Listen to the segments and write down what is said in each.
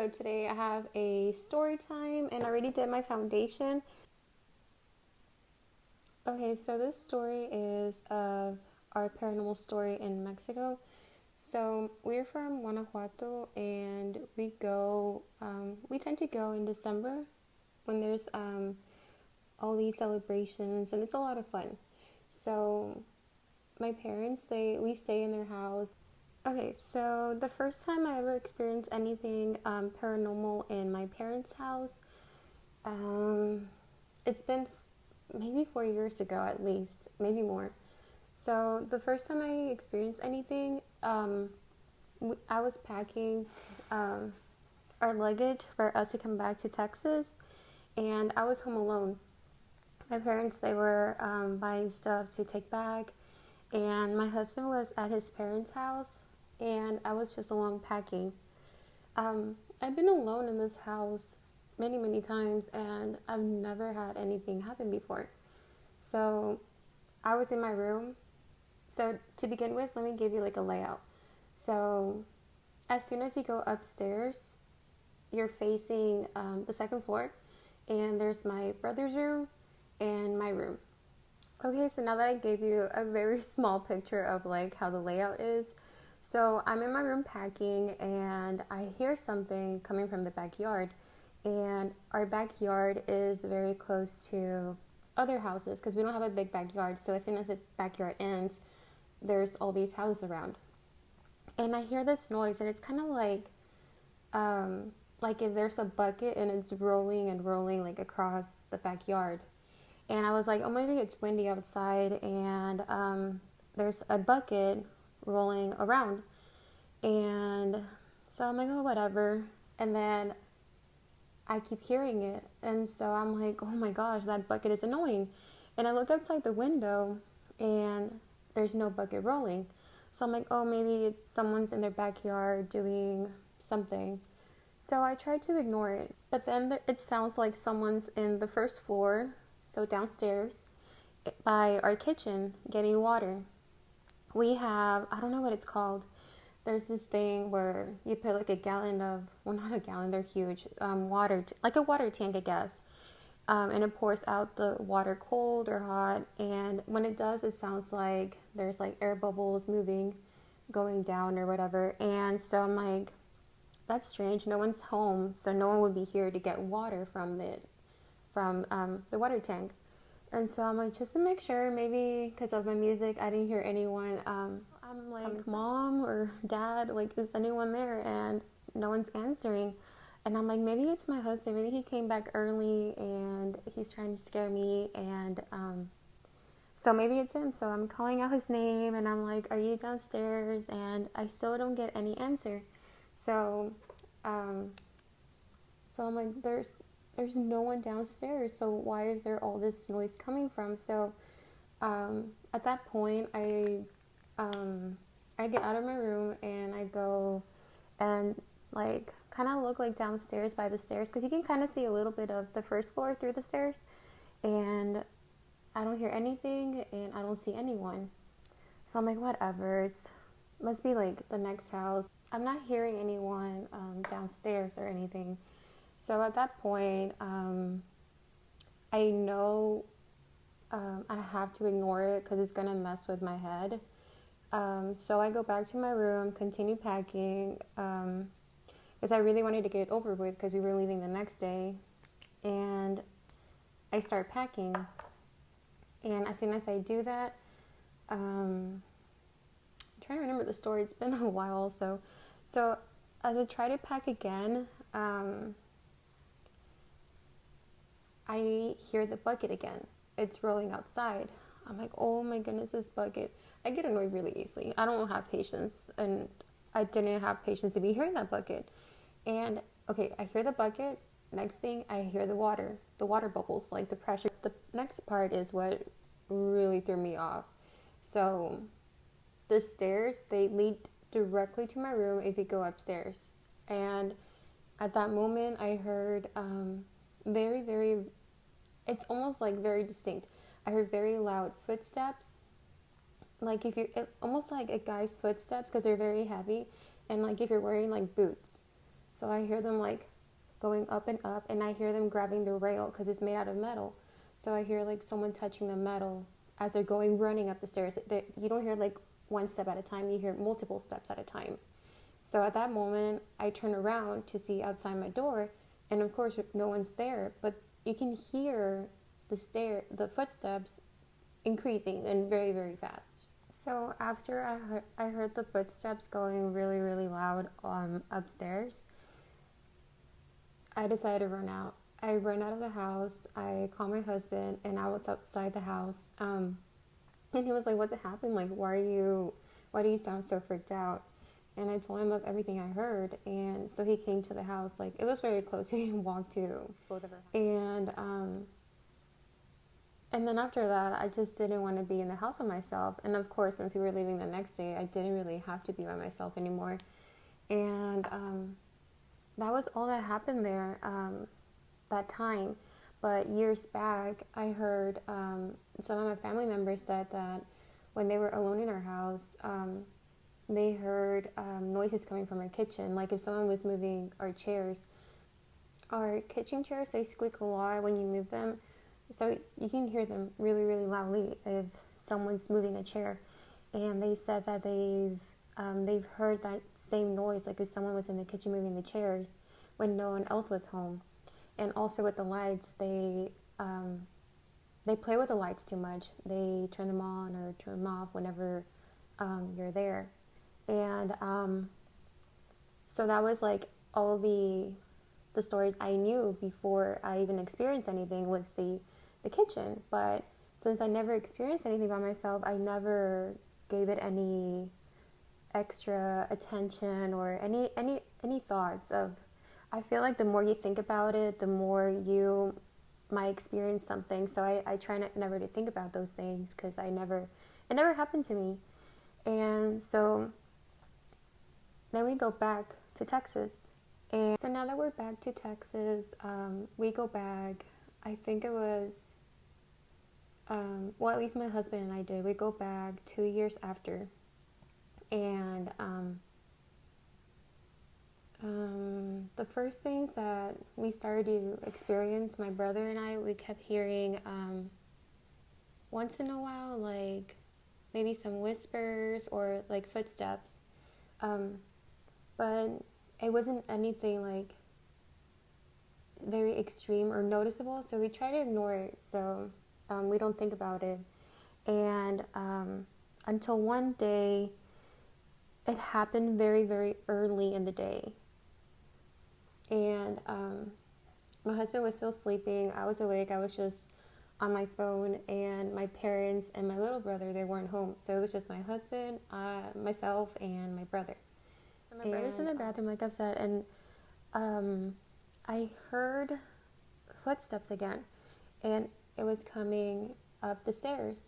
So today I have a story time and I already did my foundation. Okay, so this story is of our paranormal story in Mexico. So we're from Guanajuato and we tend to go in December when there's all these celebrations and it's a lot of fun. So my parents, we stay in their house. Okay, so the first time I ever experienced anything paranormal in my parents' house, um, it's been maybe 4 years ago at least, maybe more. So the first time I experienced anything, I was packing our luggage for us to come back to Texas, and I was home alone. My parents, they were buying stuff to take back, and my husband was at his parents' house, and I was just alone packing. I've been alone in this house many, many times, and I've never had anything happen before. So I was in my room. So to begin with, let me give you like a layout. So as soon as you go upstairs, you're facing the second floor, and there's my brother's room and my room. Okay, so now that I gave you a very small picture of like how the layout is, so I'm in my room packing and I hear something coming from the backyard. And our backyard is very close to other houses because we don't have a big backyard. So as soon as the backyard ends, there's all these houses around. And I hear this noise and it's kind of like if there's a bucket and it's rolling and rolling like across the backyard. And I was like, oh, maybe it's windy outside and there's a bucket rolling around. And so I'm like, oh, whatever. And then I keep hearing it. And so I'm like, oh my gosh, that bucket is annoying. And I look outside the window and there's no bucket rolling. So I'm like, oh, maybe it's someone's in their backyard doing something. So I tried to ignore it. But then it sounds like someone's in the first floor, so downstairs, by our kitchen getting water. We have, I don't know what it's called. There's this thing where you put like a gallon of, well, not a gallon, they're huge, water, like a water tank, I guess. And it pours out the water cold or hot. And when it does, it sounds like there's like air bubbles moving, going down or whatever. And so I'm like, that's strange. No one's home, so no one would be here to get water from the water tank. And so I'm like, just to make sure, maybe because of my music, I didn't hear anyone. I'm like, mom or dad, like, is anyone there? And no one's answering. And I'm like, maybe it's my husband. Maybe he came back early and he's trying to scare me. And so maybe it's him. So I'm calling out his name and I'm like, are you downstairs? And I still don't get any answer. So, so I'm like, there's no one downstairs. So why is there all this noise coming from? So, at that point, I get out of my room and I go and like kind of look like downstairs by the stairs because you can kind of see a little bit of the first floor through the stairs, and I don't hear anything and I don't see anyone. So I'm like, whatever, it must be like the next house. I'm not hearing anyone downstairs or anything. So at that point, I know I have to ignore it because it's gonna mess with my head. So I go back to my room, continue packing, because I really wanted to get it over with because we were leaving the next day. And I start packing. And as soon as I do that, I'm trying to remember the story. It's been a while. So as I try to pack again, I hear the bucket again. It's rolling outside. I'm like, oh my goodness, this bucket. I get annoyed really easily. I don't have patience, and I didn't have patience to be hearing that bucket. And okay, I hear the bucket. Next thing, I hear the water bubbles, like the pressure. The next part is what really threw me off. So the stairs, they lead directly to my room if you go upstairs. And at that moment, I heard very, very, it's almost like very distinct. I heard very loud footsteps, like if you're almost like a guy's footsteps because they're very heavy, and like if you're wearing like boots. So I hear them like going up and up, and I hear them grabbing the rail because it's made out of metal. So I hear like someone touching the metal as they're going running up the stairs. You don't hear like one step at a time, you hear multiple steps at a time. So at that moment, I turn around to see outside my door, and of course, no one's there, but you can hear the footsteps increasing and very, very fast. So after I heard the footsteps going really, really loud upstairs, I decided to run out. I ran out of the house. I called my husband, and I was outside the house. And he was like, "What happened? Like, why do you sound so freaked out?" And I told him of everything I heard, and so he came to the house. Like, it was very close. He walked to both of our houses. And then after that, I just didn't want to be in the house by myself. And of course, since we were leaving the next day, I didn't really have to be by myself anymore. And that was all that happened there that time. But years back, I heard some of my family members said that when they were alone in our house, they heard noises coming from our kitchen. Like if someone was moving our chairs. Our kitchen chairs, they squeak a lot when you move them. So you can hear them really, really loudly if someone's moving a chair. And they said that they've heard that same noise, like if someone was in the kitchen moving the chairs when no one else was home. And also with the lights, they play with the lights too much. They turn them on or turn them off whenever you're there. And so that was like all the stories I knew before I even experienced anything was the kitchen. But since I never experienced anything by myself, I never gave it any extra attention or any thoughts of. I feel like the more you think about it, the more you might experience something. So I try never to think about those things because it never happened to me. And so then we go back to Texas. And so now that we're back to Texas, we go back, I think it was, well, at least my husband and I did. We go back 2 years after. And the first things that we started to experience, my brother and I, we kept hearing once in a while, like maybe some whispers or like footsteps. But it wasn't anything like very extreme or noticeable, so we try to ignore it, so we don't think about it. And until one day, it happened very, very early in the day. And my husband was still sleeping. I was awake. I was just on my phone, and my parents and my little brother, they weren't home. So it was just my husband, myself, and my brother. So my brother's in the bathroom, like I've said, and I heard footsteps again, and it was coming up the stairs.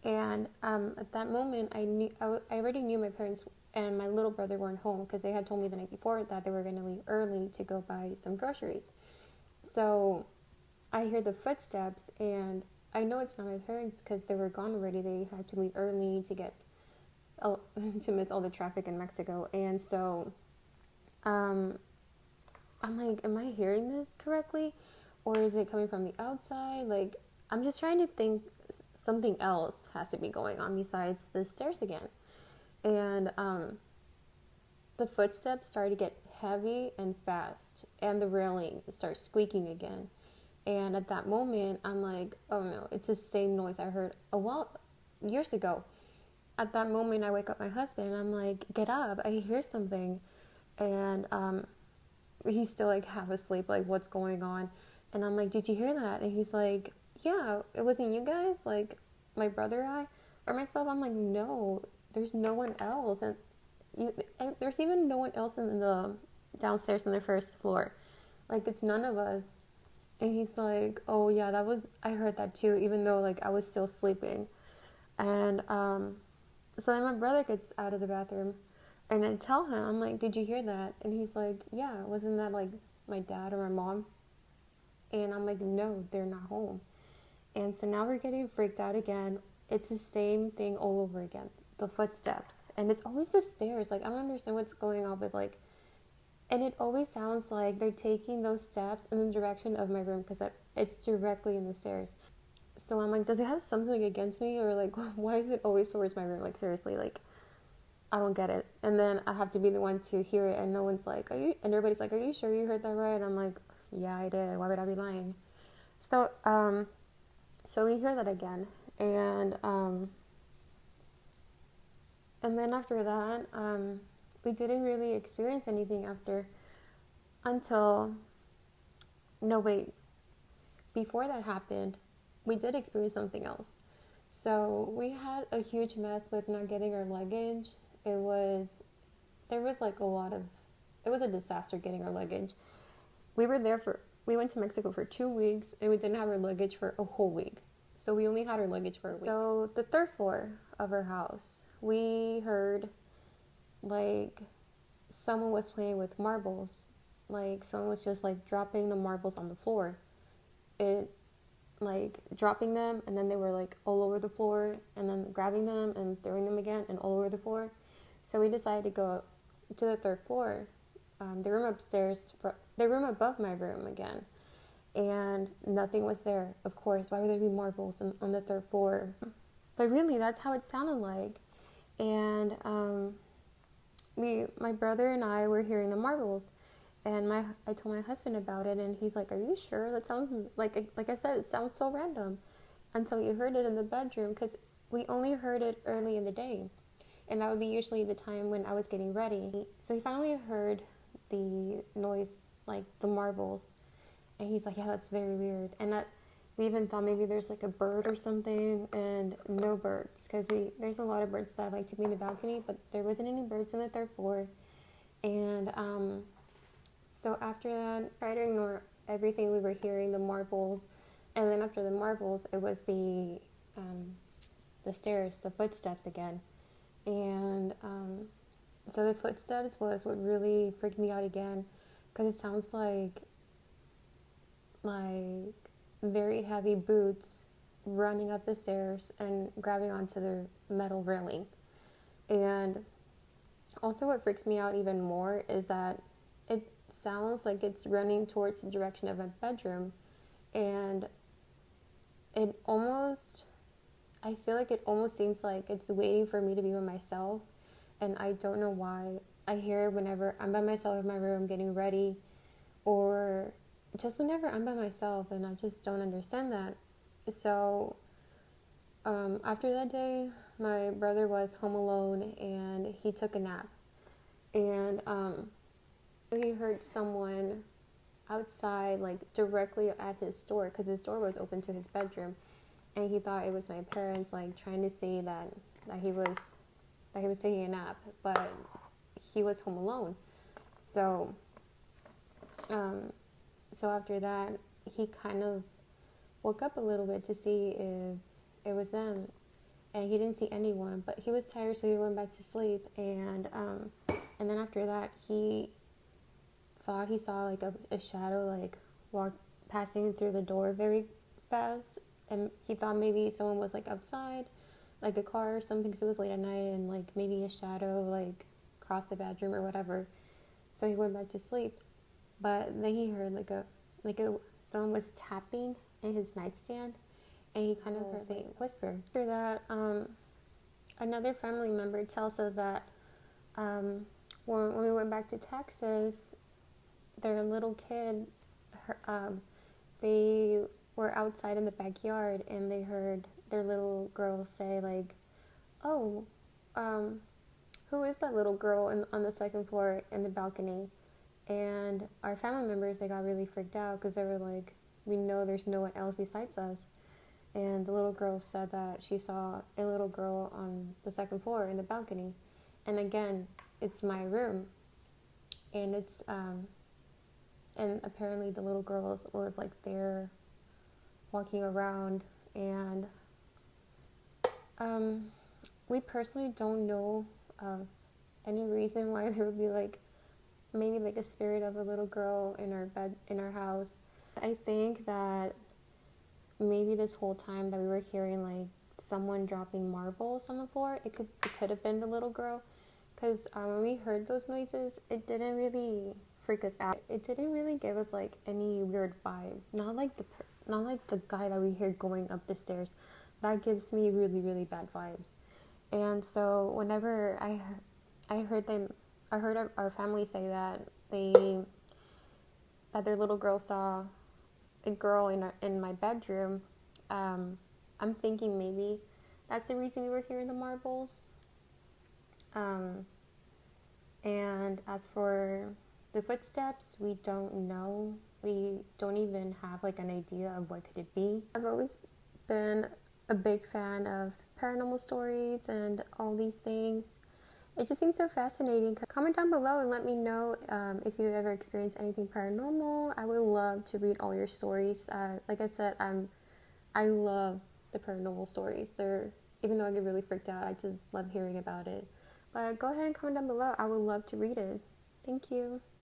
And at that moment, I already knew my parents and my little brother weren't home because they had told me the night before that they were going to leave early to go buy some groceries. So I hear the footsteps, and I know it's not my parents because they were gone already. They had to leave early to get to miss all the traffic in Mexico. And so I'm like, am I hearing this correctly, or is it coming from the outside? Like, I'm just trying to think something else has to be going on besides the stairs again. And the footsteps started to get heavy and fast, and the railing starts squeaking again. And at that moment, I'm like, oh no, it's the same noise I heard years ago. At that moment, I wake up my husband, and I'm like, get up, I hear something. And he's still like half asleep, like, what's going on? And I'm like, did you hear that? And he's like, yeah, it wasn't you guys, like my brother or myself. I'm like, no, there's no one else. And there's even no one else in the downstairs on the first floor. Like, it's none of us. And he's like, oh yeah, I heard that too, even though like I was still sleeping. And so then my brother gets out of the bathroom, and I tell him, I'm like, did you hear that? And he's like, yeah, wasn't that like my dad or my mom? And I'm like, no, they're not home. And so now we're getting freaked out again. It's the same thing all over again, the footsteps. And it's always the stairs. Like, I don't understand what's going on with like, And it always sounds like they're taking those steps in the direction of my room because it's directly in the stairs. So I'm like, does it have something against me, or like, why is it always towards my room? Like, seriously, like, I don't get it. And then I have to be the one to hear it, and no one's like, are you? And everybody's like, are you sure you heard that right? And I'm like, yeah, I did. Why would I be lying? So, so we hear that again, and then after that, we didn't really experience anything after until no wait, before that happened, we did experience something else. So we had a huge mess with not getting our luggage. It was there was like a lot of it was a disaster getting our luggage. We went to Mexico for 2 weeks and we didn't have our luggage for a whole week. So we only had our luggage for a week. So the third floor of our house, we heard like someone was playing with marbles. Like someone was just like dropping the marbles on the floor. It like dropping them, and then they were like all over the floor, and then grabbing them and throwing them again and all over the floor. So we decided to go to the third floor, the room upstairs, the room above my room again, and nothing was there. Of course, why would there be marbles on the third floor? But really, that's how it sounded like. And my brother and I were hearing the marbles, and I told my husband about it, and he's like, "Are you sure? That sounds like I said, it sounds so random." Until you heard it in the bedroom, because we only heard it early in the day, and that would be usually the time when I was getting ready. So he finally heard the noise, like the marbles, and he's like, "Yeah, that's very weird." And that we even thought maybe there's like a bird or something, and no birds, because there's a lot of birds that like to be in the balcony, but there wasn't any birds on the third floor, and so after that, try to ignore everything we were hearing, the marbles, and then after the marbles, it was the stairs, the footsteps again, and so the footsteps was what really freaked me out again, because it sounds like very heavy boots running up the stairs and grabbing onto the metal railing, and also what freaks me out even more is that it sounds like it's running towards the direction of my bedroom, and I feel like it almost seems like it's waiting for me to be by myself, and I don't know why. I hear it whenever I'm by myself in my room getting ready, or just whenever I'm by myself, and I just don't understand that. So after that day, my brother was home alone, and he took a nap, and he heard someone outside, like directly at his door, because his door was open to his bedroom, and he thought it was my parents, like trying to say that he was taking a nap, but he was home alone. So, so after that, he kind of woke up a little bit to see if it was them, and he didn't see anyone. But he was tired, so he went back to sleep, and then after that, he thought he saw like a shadow like walk passing through the door very fast, and he thought maybe someone was like outside, like a car or something, because it was late at night, and like maybe a shadow like crossed the bedroom or whatever. So he went back to sleep, but then he heard like a someone was tapping in his nightstand, and he kind of heard a faint whisper. After that, another family member tells us that when we went back to Texas, their little kid, they were outside in the backyard, and they heard their little girl say like, "Oh, who is that little girl on the second floor in the balcony?" And our family members, they got really freaked out because they were like, "We know there's no one else besides us." And the little girl said that she saw a little girl on the second floor in the balcony, and again, it's my room, and it's and apparently the little girl was like there walking around, and we personally don't know of any reason why there would be like maybe like a spirit of a little girl in our bed in our house. I think that maybe this whole time that we were hearing like someone dropping marbles on the floor, it could have been the little girl, because when we heard those noises, it didn't really freak us out. It didn't really give us like any weird vibes. Not like the guy that we hear going up the stairs. That gives me really really bad vibes. And so whenever I heard them, I heard our family say that their little girl saw a girl in my bedroom. I'm thinking maybe that's the reason we were hearing the marbles. Um, and as for the footsteps, we don't know. We don't even have like an idea of what could it be. I've always been a big fan of paranormal stories and all these things. It just seems so fascinating. Comment down below and let me know if you've ever experienced anything paranormal. I would love to read all your stories. Like I said, I love the paranormal stories. Even though I get really freaked out, I just love hearing about it. But go ahead and comment down below. I would love to read it. Thank you.